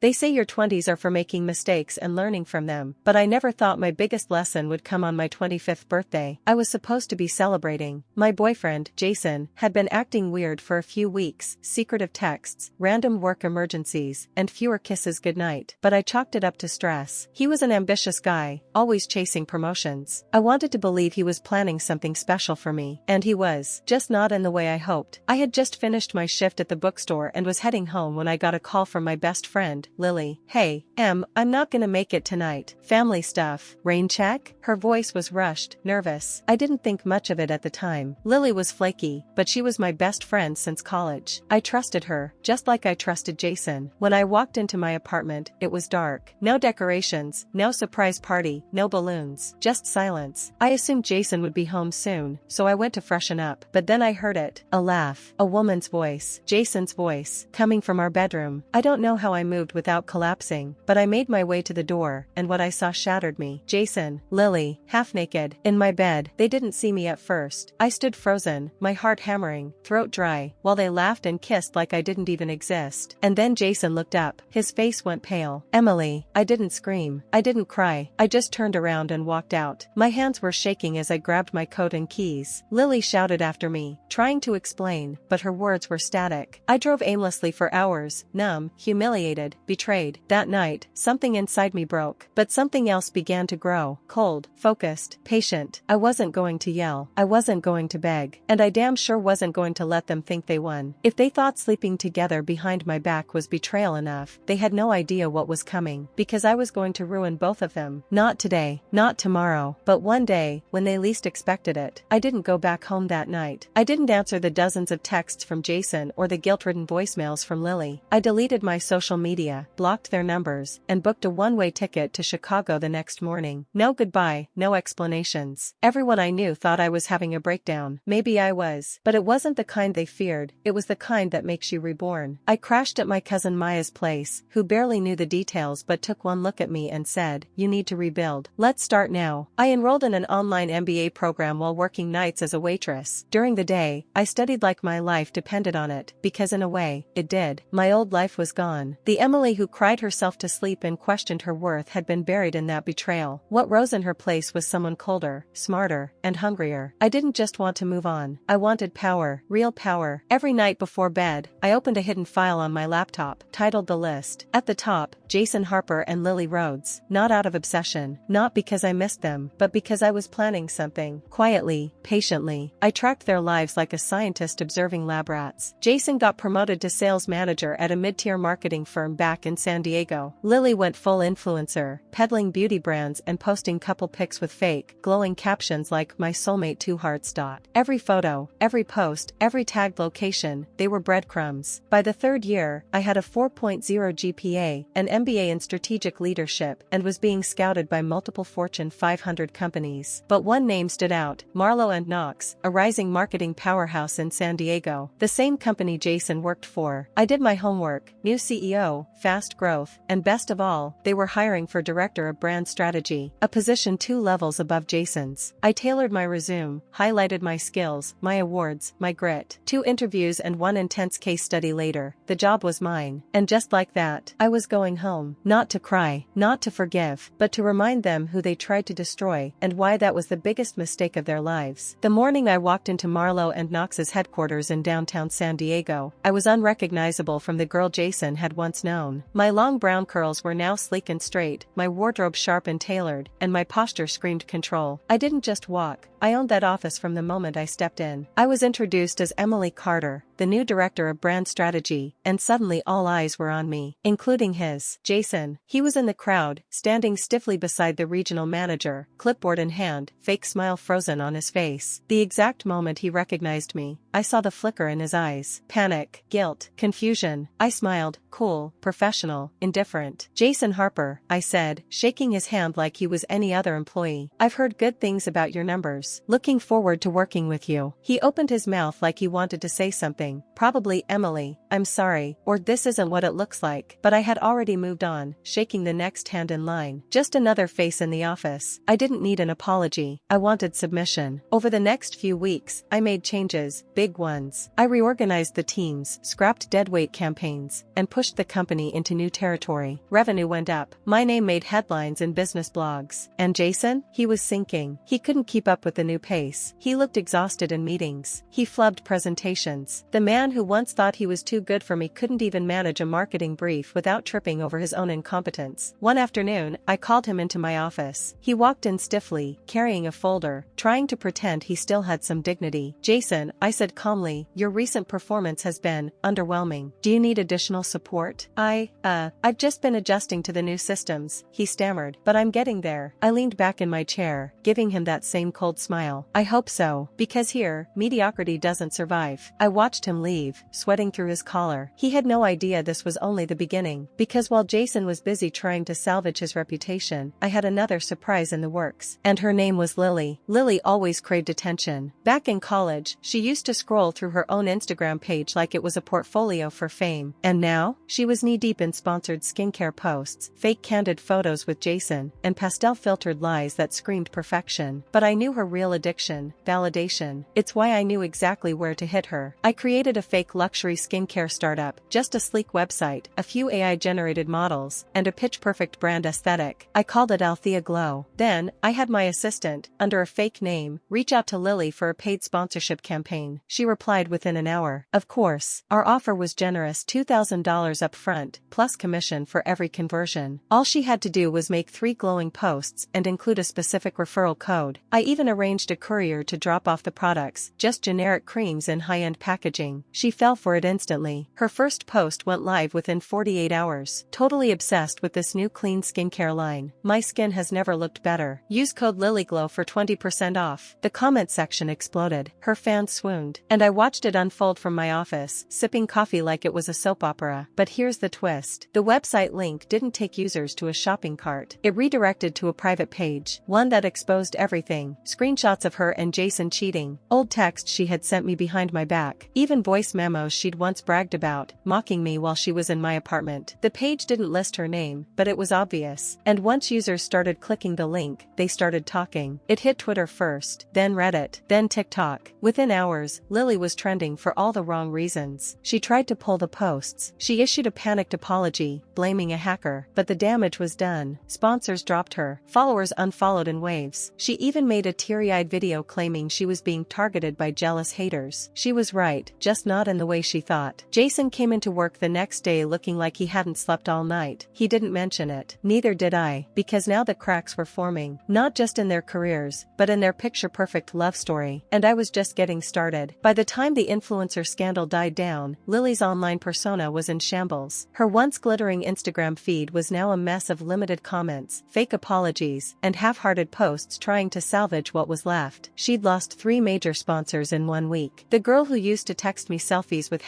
They say your 20s are for making mistakes and learning from them, but I never thought my biggest lesson would come on my 25th birthday. I was supposed to be celebrating. My boyfriend, Jason, had been acting weird for a few weeks, secretive texts, random work emergencies, and fewer kisses goodnight. But I chalked it up to stress. He was an ambitious guy, always chasing promotions. I wanted to believe he was planning something special for me, and he was, just not in the way I hoped. I had just finished my shift at the bookstore and was heading home when I got a call from my best friend, Lily. "Hey, I'm not gonna make it tonight. Family stuff. Rain check?" Her voice was rushed, nervous. I didn't think much of it at the time. Lily was flaky, but she was my best friend since college. I trusted her, just like I trusted Jason. When I walked into my apartment, it was dark. No decorations, no surprise party, no balloons, just silence. I assumed Jason would be home soon, so I went to freshen up. But then I heard it. A laugh. A woman's voice. Jason's voice. Coming from our bedroom. I don't know how I moved without collapsing, but I made my way to the door, and what I saw shattered me. Jason, Lily, half naked, in my bed. They didn't see me at first. I stood frozen, my heart hammering, throat dry, while they laughed and kissed like I didn't even exist. And then Jason looked up. His face went pale. "Emily." I didn't scream. I didn't cry. I just turned around and walked out. My hands were shaking as I grabbed my coat and keys. Lily shouted after me, trying to explain, but her words were static. I drove aimlessly for hours, numb, humiliated, betrayed. That night, something inside me broke, but something else began to grow, cold, focused, patient. I wasn't going to yell. I wasn't going to beg. And I damn sure wasn't going to let them think they won. If they thought sleeping together behind my back was betrayal enough, they had no idea what was coming, because I was going to ruin both of them. Not today, not tomorrow, but one day, when they least expected it. I didn't go back home that night. I didn't answer the dozens of texts from Jason or the guilt-ridden voicemails from Lily. I deleted my social media, blocked their numbers, and booked a one-way ticket to Chicago the next morning. No goodbye, no explanations. Everyone I knew thought I was having a breakdown. Maybe I was, but it wasn't the kind they feared. It was the kind that makes you reborn. I crashed at my cousin Maya's place, who barely knew the details but took one look at me and said, "You need to rebuild. Let's start now." I enrolled in an online MBA program while working nights as a waitress. During the day, I studied like my life depended on it, because in a way, it did. My old life was gone. The Emily who cried herself to sleep and questioned her worth had been buried in that betrayal. What rose in her place was someone colder, smarter, and hungrier. I didn't just want to move on. I wanted power, real power. Every night before bed, I opened a hidden file on my laptop, titled The List. At the top, Jason Harper and Lily Rhodes. Not out of obsession, not because I missed them, but because I was planning something. Quietly, patiently, I tracked their lives like a scientist observing lab rats. Jason got promoted to sales manager at a mid-tier marketing firm back in San Diego. Lily went full influencer, peddling beauty brands and posting couple pics with fake, glowing captions like "My soulmate 2 hearts." Every photo, every post, every tagged location, they were breadcrumbs. By the third year, I had a 4.0 GPA, an MBA in strategic leadership, and was being scouted by multiple Fortune 500 companies. But one name stood out, Marlowe and Knox, a rising marketing powerhouse in San Diego, the same company Jason worked for. I did my homework, new CEO, fast growth, and best of all, they were hiring for director of brand strategy, a position 2 levels above Jason's. I tailored my resume, highlighted my skills, my awards, my grit. 2 interviews and 1 intense case study later, the job was mine. And just like that, I was going home. Not to cry, not to forgive, but to remind them who they tried to destroy, and why that was the biggest mistake of their lives. The morning I walked into Marlowe and Knox's headquarters in downtown San Diego, I was unrecognizable from the girl Jason had once known. My long brown curls were now sleek and straight, my wardrobe sharp and tailored, and my posture screamed control. I didn't just walk, I owned that office from the moment I stepped in. I was introduced as Emily Carter, the new director of brand strategy, and suddenly all eyes were on me, including his. Jason. He was in the crowd, standing stiffly beside the regional manager, clipboard in hand, fake smile frozen on his face. The exact moment he recognized me, I saw the flicker in his eyes. Panic, guilt, confusion. I smiled, cool, professional, indifferent. "Jason Harper," I said, shaking his hand like he was any other employee. "I've heard good things about your numbers. Looking forward to working with you." He opened his mouth like he wanted to say something, probably "Emily, I'm sorry," or "This isn't what it looks like," but I had already moved on, shaking the next hand in line. Just another face in the office. I didn't need an apology. I wanted submission. Over the next few weeks, I made changes, big ones. I reorganized the teams, scrapped deadweight campaigns, and pushed the company me into new territory. Revenue went up. My name made headlines in business blogs. And Jason? He was sinking. He couldn't keep up with the new pace. He looked exhausted in meetings. He flubbed presentations. The man who once thought he was too good for me couldn't even manage a marketing brief without tripping over his own incompetence. One afternoon, I called him into my office. He walked in stiffly, carrying a folder, trying to pretend he still had some dignity. Jason, I said calmly, your recent performance has been underwhelming. Do you need additional support? I've just been adjusting to the new systems, he stammered, but I'm getting there. I leaned back in my chair, giving him that same cold smile. I hope so, because here, mediocrity doesn't survive. I watched him leave, sweating through his collar. He had no idea this was only the beginning, because while Jason was busy trying to salvage his reputation, I had another surprise in the works. And her name was Lily. Lily always craved attention. Back in college, she used to scroll through her own Instagram page like it was a portfolio for fame. And now, she was knee-deep in sponsored skincare posts, fake candid photos with Jason, and pastel-filtered lies that screamed perfection. But I knew her real addiction, validation. It's why I knew exactly where to hit her. I created a fake luxury skincare startup, just a sleek website, a few AI-generated models, and a pitch-perfect brand aesthetic. I called it Althea Glow. Then, I had my assistant, under a fake name, reach out to Lily for a paid sponsorship campaign. She replied within an hour. Of course, our offer was generous, $2,000 up front, plus commission for every conversion. All she had to do was make 3 glowing posts and include a specific referral code. I even arranged a courier to drop off the products, just generic creams in high-end packaging. She fell for it instantly. Her first post went live within 48 hours. Totally obsessed with this new clean skincare line. My skin has never looked better. Use code LILYGLOW for 20% off. The comment section exploded. Her fans swooned. And I watched it unfold from my office, sipping coffee like it was a soap opera. But here's the twist. The website link didn't take users to a shopping cart. It redirected to a private page, one that exposed everything. Screenshots of her and Jason cheating, old texts she had sent me behind my back, even voice memos she'd once bragged about, mocking me while she was in my apartment. The page didn't list her name, but it was obvious. And once users started clicking the link, they started talking. It hit Twitter first, then Reddit, then TikTok. Within hours, Lily was trending for all the wrong reasons. She tried to pull the posts. She issued a panicked apology, blaming a hacker, but the damage was done. Sponsors dropped her. Followers unfollowed in waves. She even made a teary-eyed video claiming she was being targeted by jealous haters. She was right, just not in the way she thought. Jason came into work the next day looking like he hadn't slept all night. He didn't mention it. Neither did I, because now the cracks were forming, not just in their careers, but in their picture-perfect love story. And I was just getting started. By the time the influencer scandal died down, Lily's online persona was in shambles. Her once glittering Instagram feed was now a mess of limited comments, fake apologies, and half-hearted posts trying to salvage what was left. She'd lost 3 major sponsors in 1 week. The girl who used to text me selfies with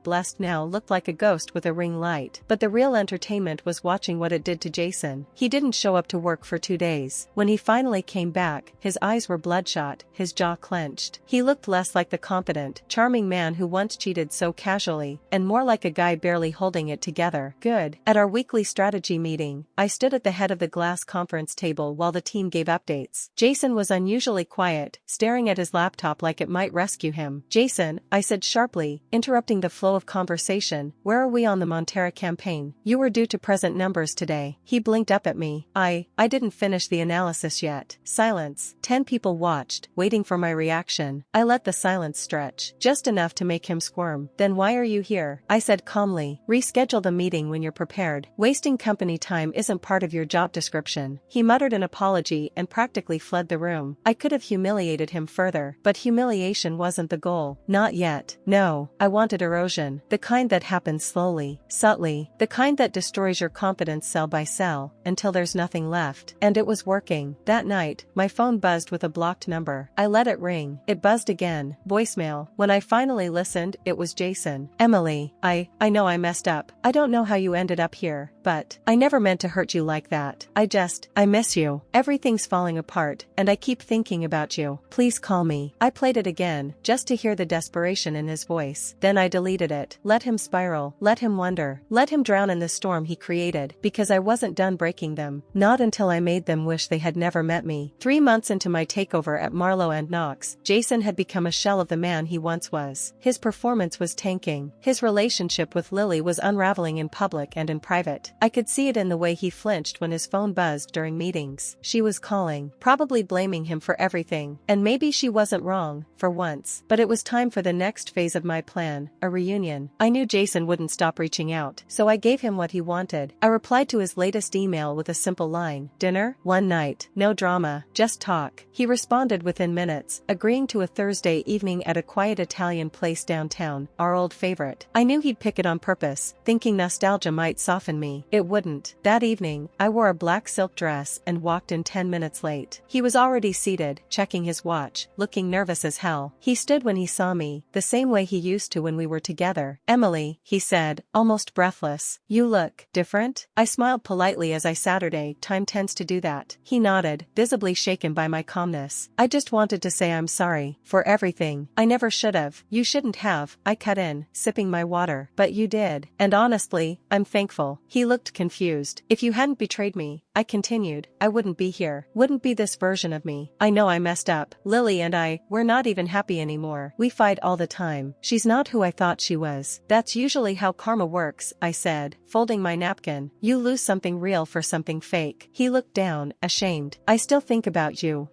#blessed now looked like a ghost with a ring light. But the real entertainment was watching what it did to Jason. He didn't show up to work for 2 days. When he finally came back, his eyes were bloodshot, his jaw clenched. He looked less like the confident, charming man who once cheated so casually, and more like a guy barely holding it together. Good. At our weekly strategy meeting, I stood at the head of the glass conference table while the team gave updates. Jason was unusually quiet, staring at his laptop like it might rescue him. Jason, I said sharply, interrupting the flow of conversation, where are we on the Montera campaign? You were due to present numbers today. He blinked up at me. I didn't finish the analysis yet. Silence. 10 people watched, waiting for my reaction. I let the silence stretch, just enough to make him squirm. Then why are you here? I said calmly. Reschedule the meeting when you're prepared. Wasting company time isn't part of your job description. He muttered an apology and practically fled the room. I could have humiliated him further, but humiliation wasn't the goal. Not yet. No, I wanted erosion. The kind that happens slowly, subtly, the kind that destroys your confidence cell by cell, until there's nothing left. And it was working. That night, my phone buzzed with a blocked number. I let it ring. It buzzed again. Voicemail. When I finally listened, it was Jason. Emily, I know I messed up. I don't know how you ended up here, but I never meant to hurt you like that. I miss you. Everything's falling apart, and I keep thinking about you. Please call me. I played it again, just to hear the desperation in his voice. Then I deleted it. Let him spiral. Let him wonder. Let him drown in the storm he created, because I wasn't done breaking them. Not until I made them wish they had never met me. 3 months into my takeover at Marlowe and Knox, Jason had become a shell of the man he once was. His performance was tanking. His relationship with Lily was unraveling traveling in public and in private. I could see it in the way he flinched when his phone buzzed during meetings. She was calling, probably blaming him for everything. And maybe she wasn't wrong, for once. But it was time for the next phase of my plan, a reunion. I knew Jason wouldn't stop reaching out, so I gave him what he wanted. I replied to his latest email with a simple line: dinner? One night. No drama, just talk. He responded within minutes, agreeing to a Thursday evening at a quiet Italian place downtown, our old favorite. I knew he'd pick it on purpose, thinking nostalgia might soften me. It wouldn't. That evening, I wore a black silk dress and walked in 10 minutes late. He was already seated, checking his watch, looking nervous as hell. He stood when he saw me, the same way he used to when we were together. Emily, he said, almost breathless. You look different? I smiled politely as I Saturday time tends to do that. He nodded, visibly shaken by my calmness. I just wanted to say I'm sorry, for everything. I never should've. You shouldn't have, I cut in, sipping my water. But you did. And honestly, I'm thankful. He looked confused. If you hadn't betrayed me, I continued, I wouldn't be here. Wouldn't be this version of me. I know I messed up. Lily and we're not even happy anymore. We fight all the time. She's not who I thought she was. That's usually how karma works, I said, folding my napkin. You lose something real for something fake. He looked down, ashamed. I still think about you,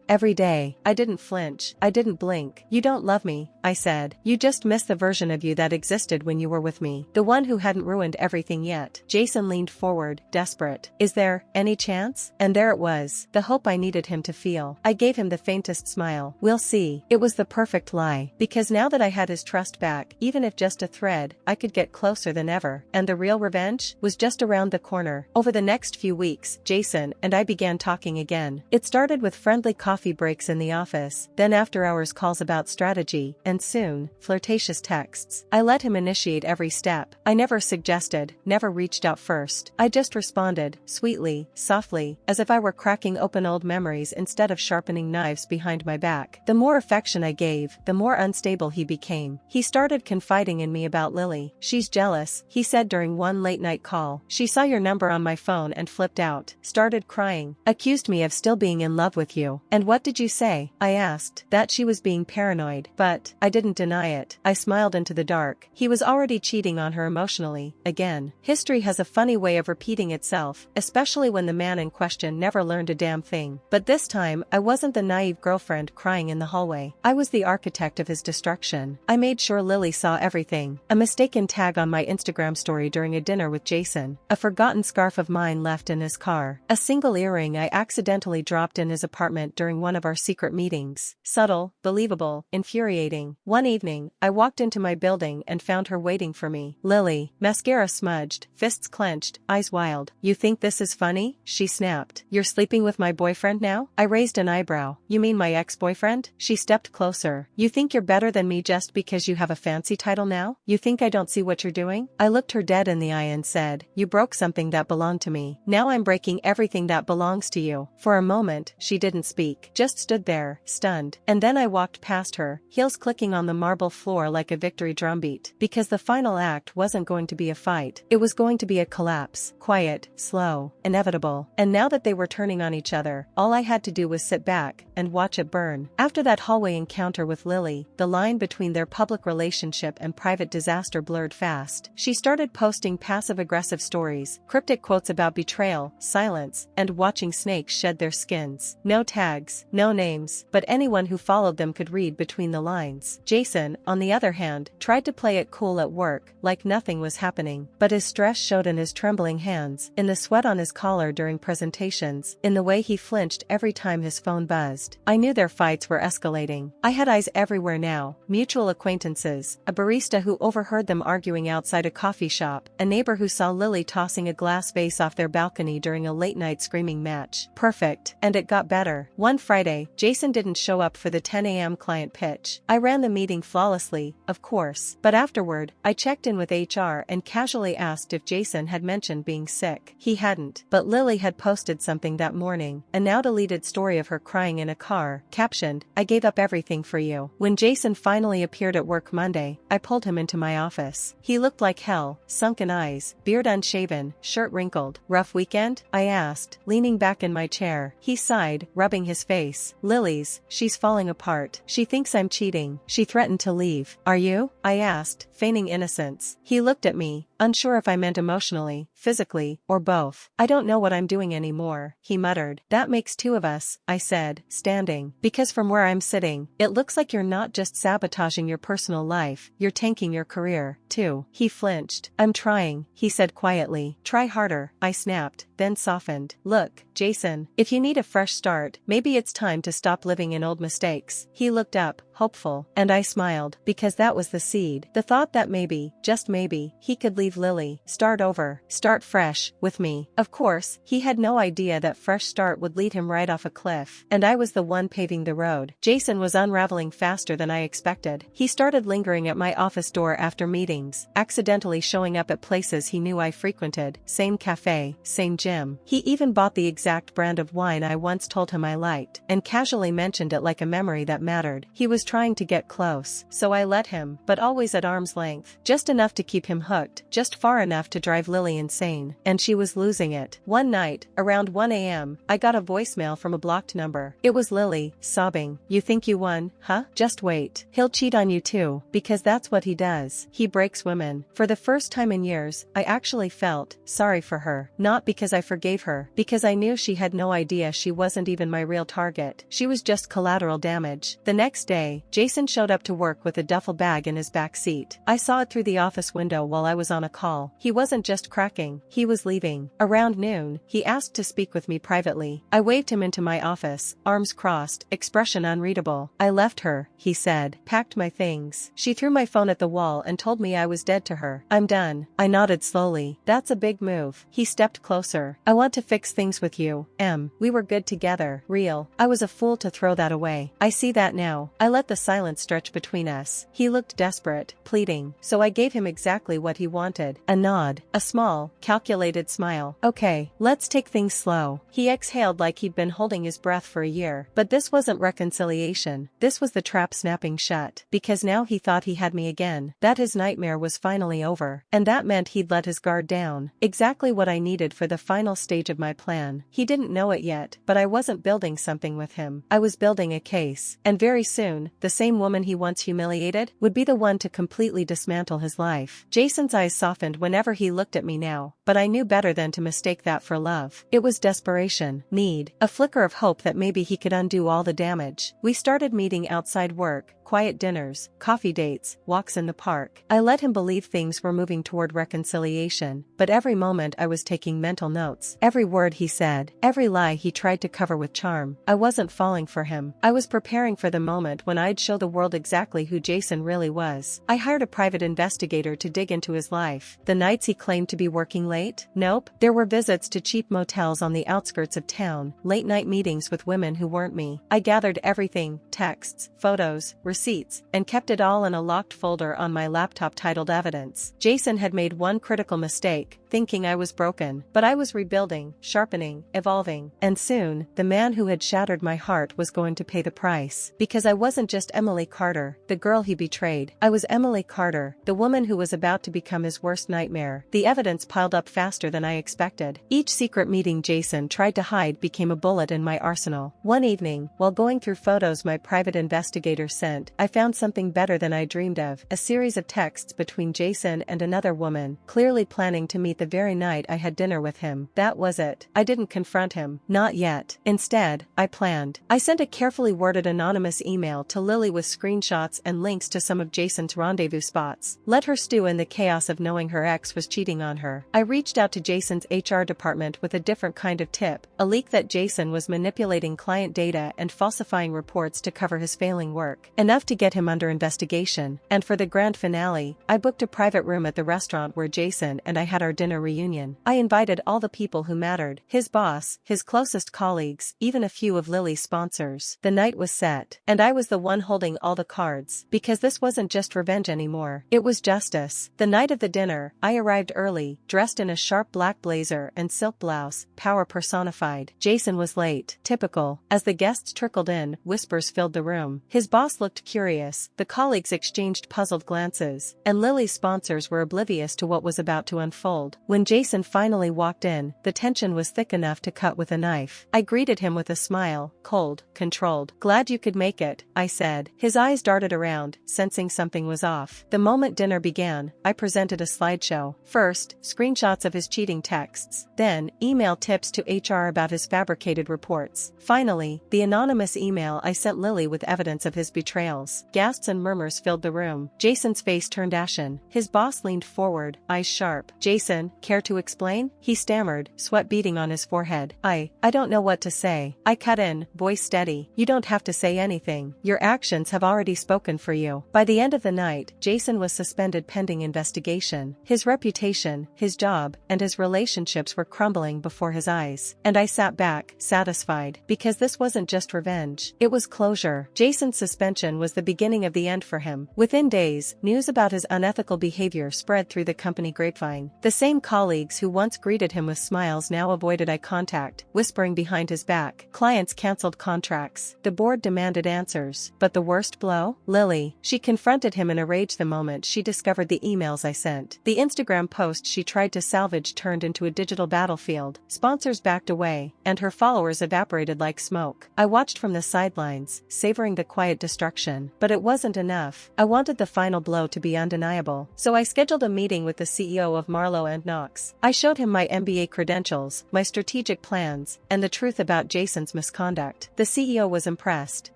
every day. I didn't flinch. I didn't blink. You don't love me, I said. You just miss the version of you that existed when you were with me. The one who hadn't ruined everything yet. Jason leaned forward, desperate. Is there any chance? And there it was, the hope I needed him to feel. I gave him the faintest smile. We'll see. It was the perfect lie. Because now that I had his trust back, even if just a thread, I could get closer than ever. And the real revenge was just around the corner. Over the next few weeks, Jason and I began talking again. It started with friendly coffee breaks in the office, then after-hours calls about strategy, and soon, flirtatious texts. I let him initiate every step. I never suggested, never reached out first. I just responded, sweetly, softly, as if I were cracking open old memories instead of sharpening knives behind my back. The more affection I gave, the more unstable he became. He started confiding in me about Lily. She's jealous, he said during one late-night call. She saw your number on my phone and flipped out, started crying, accused me of still being in love with you. And what did you say? I asked. That she was being paranoid. But I didn't deny it. I smiled into the dark. He was already cheating on her emotionally, again. History has a funny way of repeating itself, especially when the man in question never learned a damn thing. But this time, I wasn't the naive girlfriend crying in the hallway. I was the architect of his destruction. I made sure Lily saw everything. A mistaken tag on my Instagram story during a dinner with Jason. A forgotten scarf of mine left in his car. A single earring I accidentally dropped in his apartment during one of our secret meetings. Subtle, believable, infuriating. One evening, I walked into my building and found her waiting for me. Lily, mascara smudged, fists clenched, eyes wild. You think this is funny? She snapped. You're sleeping with my boyfriend now? I raised an eyebrow. You mean my ex-boyfriend? She stepped closer. You think you're better than me just because you have a fancy title now? You think I don't see what you're doing? I looked her dead in the eye and said, you broke something that belonged to me. Now I'm breaking everything that belongs to you. For a moment, she didn't speak, just stood there, stunned. And then I walked past her, heels clicking on the marble floor like a victory drumbeat. Because the final act wasn't going to be a fight. It was going to be a collapse. Quiet, slow, inevitable. And now that they were turning on each other, all I had to do was sit back and watch it burn. After that hallway encounter with Lily, the line between their public relationship and private disaster blurred fast. She started posting passive-aggressive stories, cryptic quotes about betrayal, silence, and watching snakes shed their skins. No tags, no names, but anyone who followed them could read between the lines. Jason, on the other hand, tried to play it cool at work, like nothing was happening. But his stress showed in his trembling hands, in the sweat on his collar during presentations, in the way he flinched every time his phone buzzed. I knew their fights were escalating. I had eyes everywhere now, mutual acquaintances, a barista who overheard them arguing outside a coffee shop, a neighbor who saw Lily tossing a glass vase off their balcony during a late-night screaming match. Perfect. And it got better. One Friday, Jason didn't show up for the 10 a.m. client pitch. I ran the meeting flawlessly, of course. But afterward, I checked in with HR and casually asked if Jason had mentioned being sick. He hadn't. But Lily had posted something that morning, a now-deleted story of her crying in a car, captioned, I gave up everything for you. When Jason finally appeared at work Monday, I pulled him into my office. He looked like hell, sunken eyes, beard unshaven, shirt wrinkled. Rough weekend? I asked, leaning back in my chair. He sighed, rubbing his face. Lily's, she's falling apart. She thinks I'm cheating. She threatened to leave. Are you? I asked, feigning innocence. He looked at me, unsure if I meant emotionally, physically, or both. I don't know what I'm doing anymore, he muttered. That makes two of us, I said, standing. Because from where I'm sitting, it looks like you're not just sabotaging your personal life, you're tanking your career, too. He flinched. I'm trying, he said quietly. Try harder, I snapped, then softened. Look, Jason, if you need a fresh start, maybe it's time to stop living in old mistakes. He looked up, hopeful, and I smiled, because that was the seed. The thought that maybe, just maybe, he could leave Lily, start over, start fresh, with me. Of course, he had no idea that fresh start would lead him right off a cliff, and I was the one paving the road. Jason was unraveling faster than I expected. He started lingering at my office door after meetings, accidentally showing up at places he knew I frequented, same cafe, same gym. He even bought the exact brand of wine I once told him I liked, and casually mentioned it like a memory that mattered. He was trying to get close, so I let him, but always at arm's length, just enough to keep him hooked, just far enough to drive Lily insane, and she was losing it. One night, around 1 a.m., I got a voicemail from a blocked number. It was Lily, sobbing. You think you won, huh? Just wait. He'll cheat on you too, because that's what he does. He breaks women. For the first time in years, I actually felt sorry for her. Not because I forgave her, because I knew she had no idea she wasn't even my real target. She was just collateral damage. The next day, Jason showed up to work with a duffel bag in his back seat. I saw it through the office window while I was on a call. He wasn't just cracking, he was leaving. Around noon, he asked to speak with me privately. I waved him into my office, arms crossed, expression unreadable. I left her, he said, packed my things. She threw my phone at the wall and told me I was dead to her. I'm done. I nodded slowly. That's a big move. He stepped closer. I want to fix things with you, Em. We were good together, real. I was a fool to throw that away. I see that now. I let the silence stretch between us. He looked desperate, pleading, so I gave him exactly what he wanted. A nod, a small, calculated smile. Okay, let's take things slow. He exhaled like he'd been holding his breath for a year. But this wasn't reconciliation. This was the trap snapping shut. Because now he thought he had me again. That his nightmare was finally over. And that meant he'd let his guard down. Exactly what I needed for the final stage of my plan. He didn't know it yet, but I wasn't building something with him. I was building a case. And very soon, the same woman he once humiliated would be the one to completely dismantle his life. Jason's eyes softened whenever he looked at me now, but I knew better than to mistake that for love. It was desperation, need, a flicker of hope that maybe he could undo all the damage. We started meeting outside work, quiet dinners, coffee dates, walks in the park. I let him believe things were moving toward reconciliation, but every moment I was taking mental notes. Every word he said, every lie he tried to cover with charm. I wasn't falling for him. I was preparing for the moment when I'd show the world exactly who Jason really was. I hired a private investigator to dig into his life. The nights he claimed to be working late? Nope. There were visits to cheap motels on the outskirts of town, late-night meetings with women who weren't me. I gathered everything, texts, photos, receipts, and kept it all in a locked folder on my laptop titled Evidence. Jason had made one critical mistake, thinking I was broken, but I was rebuilding, sharpening, evolving, and soon, the man who had shattered my heart was going to pay the price. Because I wasn't just Emily Carter, the girl he betrayed. I was Emily Carter, the woman who was about to become his worst nightmare. The evidence piled up faster than I expected. Each secret meeting Jason tried to hide became a bullet in my arsenal. One evening, while going through photos my private investigator sent, I found something better than I dreamed of. A series of texts between Jason and another woman, clearly planning to meet the very night I had dinner with him. That was it. I didn't confront him. Not yet. Instead, I planned. I sent a carefully worded anonymous email to Lily with screenshots and links to some of Jason's rendezvous spots. Let her stew in the chaos of knowing her ex was cheating on her. I reached out to Jason's HR department with a different kind of tip, a leak that Jason was manipulating client data and falsifying reports to cover his failing work. Enough to get him under investigation. And for the grand finale, I booked a private room at the restaurant where Jason and I had our dinner reunion. I invited all the people who mattered, his boss, his closest colleagues, even a few of Lily's sponsors. The night was set, and I was the one holding all the cards, because this wasn't just revenge anymore. It was justice. The night of the dinner, I arrived early, dressed in a sharp black blazer and silk blouse, power personified. Jason was late. Typical. As the guests trickled in, whispers filled the room. His boss looked curious, the colleagues exchanged puzzled glances, and Lily's sponsors were oblivious to what was about to unfold. When Jason finally walked in, the tension was thick enough to cut with a knife. I greeted him with a smile, cold, controlled. "Glad you could make it," I said. His eyes darted around, sensing something was off. The moment dinner began, I presented a slideshow. First, screenshots of his cheating texts. Then, email tips to HR about his fabricated reports. Finally, the anonymous email I sent Lily with evidence of his betrayals. Gasps and murmurs filled the room. Jason's face turned ashen. His boss leaned forward, eyes sharp. "Jason, care to explain?" He stammered, sweat beading on his forehead. I don't know what to say." I cut in, voice steady. "You don't have to say anything. Your actions have already spoken for you." By the end of the night, Jason was suspended pending investigation. His reputation, his job, and his relationships were crumbling before his eyes. And I sat back, satisfied, because this wasn't just revenge. It was closure. Jason's suspension was the beginning of the end for him. Within days, news about his unethical behavior spread through the company grapevine. The same colleagues who once greeted him with smiles now avoided eye contact, whispering behind his back. Clients canceled contracts. The board demanded answers. But the worst blow? Lily. She confronted him in a rage the moment she discovered the emails I sent. The Instagram post she tried to salvage turned into a digital battlefield. Sponsors backed away, and her followers evaporated like smoke. I watched from the sidelines, savoring the quiet destruction. But it wasn't enough. I wanted the final blow to be undeniable. So I scheduled a meeting with the CEO of Marlowe and Knox. I showed him my MBA credentials, my strategic plans, and the truth about Jason's misconduct. The CEO was impressed,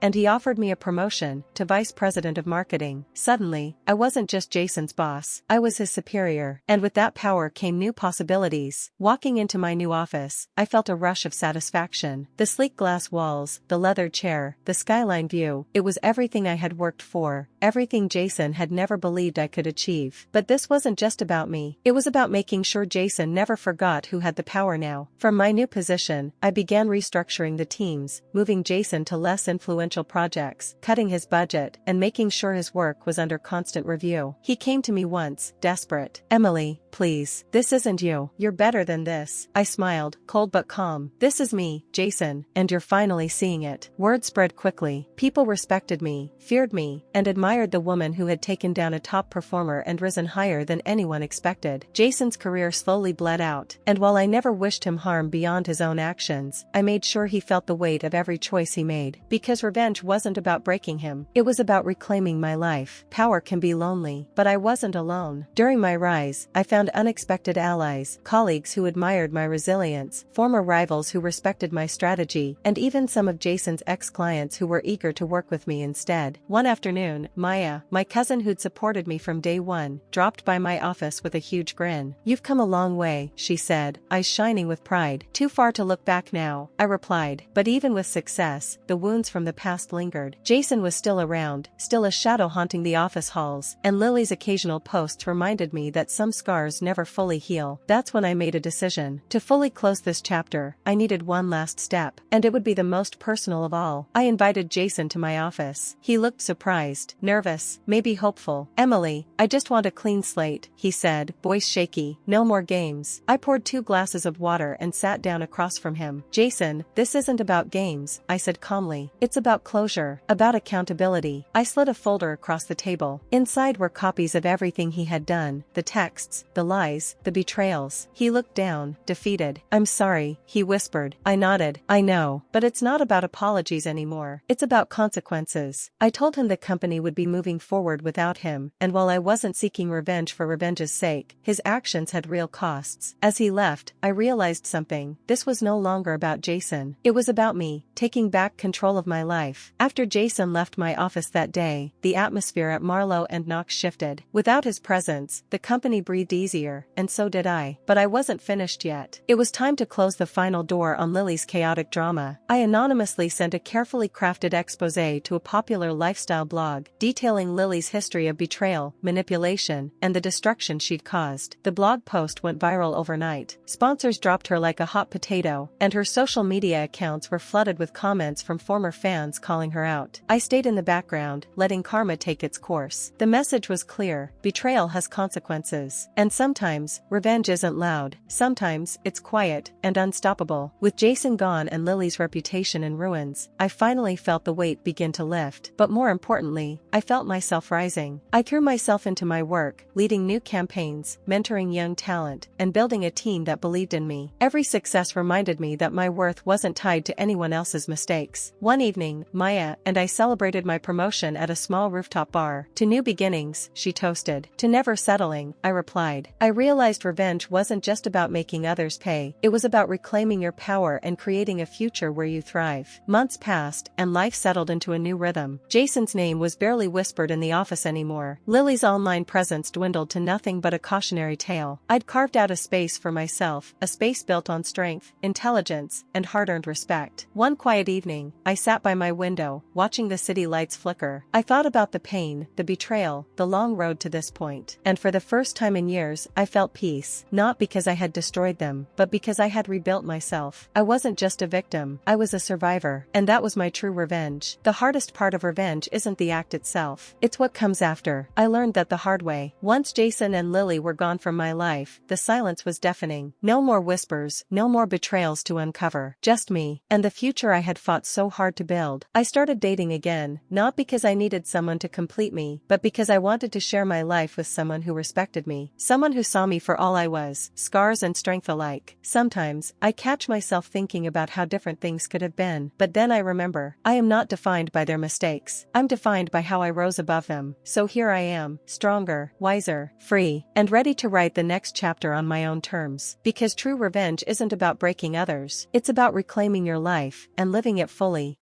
and he offered me a promotion to vice president of marketing. Suddenly, I wasn't just Jason's boss, I was his superior, and with that power came new possibilities. Walking into my new office, I felt a rush of satisfaction. The sleek glass walls, the leather chair, the skyline view, it was everything I had worked for, everything Jason had never believed I could achieve. But this wasn't just about me. It was about making sure Jason never forgot who had the power now. From my new position, I began restructuring the teams, moving Jason to less influential projects, cutting his budget, and making sure his work was under constant review. He came to me once, desperate. "Emily, please, this isn't you. You're better than this." I smiled, cold but calm. "This is me, Jason, and you're finally seeing it." Word spread quickly. People respected me, feared me, and admired the woman who had taken down a top performer and risen higher than anyone expected. Jason's career slowly bled out, and while I never wished him harm beyond his own actions, I made sure he felt the weight of every choice he made. Because revenge wasn't about breaking him, it was about reclaiming my life. Power can be lonely, but I wasn't alone. During my rise, I found unexpected allies, colleagues who admired my resilience, former rivals who respected my strategy, and even some of Jason's ex-clients who were eager to work with me instead. One afternoon, Maya, my cousin who'd supported me from day one, dropped by my office with a huge grin. "You've come a long way," she said, eyes shining with pride. "Too far to look back now," I replied. But even with success, the wounds from the past lingered. Jason was still around, still a shadow haunting the office halls, and Lily's occasional posts reminded me that some scars never fully heal. That's when I made a decision. To fully close this chapter, I needed one last step, and it would be the most personal of all. I invited Jason to my office. He looked surprised, nervous, maybe hopeful. "Emily, I just want a clean slate," he said, voice shaky. "No more games." I poured 2 glasses of water and sat down across from him. "Jason, this isn't about games," I said calmly. "It's about closure, about accountability." I slid a folder across the table. Inside were copies of everything he had done, the texts, the lies, the betrayals. He looked down, defeated. "I'm sorry," he whispered. I nodded. "I know, but it's not about apologies anymore. It's about consequences." I told him the company would be moving forward without him, and while I wasn't seeking revenge for revenge's sake, his actions had real costs. As he left, I realized something. This was no longer about Jason. It was about me, taking back control of my life. After Jason left my office that day, the atmosphere at Marlowe and Knox shifted. Without his presence, the company breathed easier, and so did I. But I wasn't finished yet. It was time to close the final door on Lily's chaotic drama. I anonymously sent a carefully crafted exposé to a popular lifestyle blog, detailing Lily's history of betrayal, manipulation, and the destruction she'd caused. The blog post went viral overnight. Sponsors dropped her like a hot potato, and her social media accounts were flooded with comments from former fans calling her out. I stayed in the background, letting karma take its course. The message was clear: betrayal has consequences. And sometimes, revenge isn't loud, sometimes, it's quiet and unstoppable. With Jason gone and Lily's reputation in ruins, I finally felt the weight begin to lift. But more importantly, I felt myself rising. I threw myself into my work, leading new campaigns, mentoring young talent, and building a team that believed in me. Every success reminded me that my worth wasn't tied to anyone else's mistakes. One evening, Maya and I celebrated my promotion at a small rooftop bar. To new beginnings, she toasted. To never settling, I replied. I realized revenge wasn't just about making others pay, it was about reclaiming your power and creating a future where you thrive. Months passed, and life settled into a new rhythm. Jason's name was barely whispered in the office anymore. Lily's online presence dwindled to nothing but a cautionary tale. I'd carved out a space for myself, a space built on strength, intelligence, and hard-earned respect. One quiet evening, I sat by my window, watching the city lights flicker. I thought about the pain, the betrayal, the long road to this point. And for the first time in years, I felt peace. Not because I had destroyed them, but because I had rebuilt myself. I wasn't just a victim, I was a survivor. And that was my true revenge. The hardest part of revenge isn't the act itself, it's what comes after. I learned that the hard way. Once Jason and Lily were gone from my life, the silence was deafening. No more whispers, no more betrayals to uncover. Just me, and the future I had fought so hard to build. I started dating again, not because I needed someone to complete me, but because I wanted to share my life with someone who respected me. Someone who saw me for all I was, scars and strength alike. Sometimes, I catch myself thinking about how different things could have been, but then I remember, I am not defined by their mistakes. I'm defined by how I rose above them. So here I am, stronger, wiser, free, and ready to write the next chapter on my own terms. Because true revenge isn't about breaking others, it's about reclaiming your life and living it fully.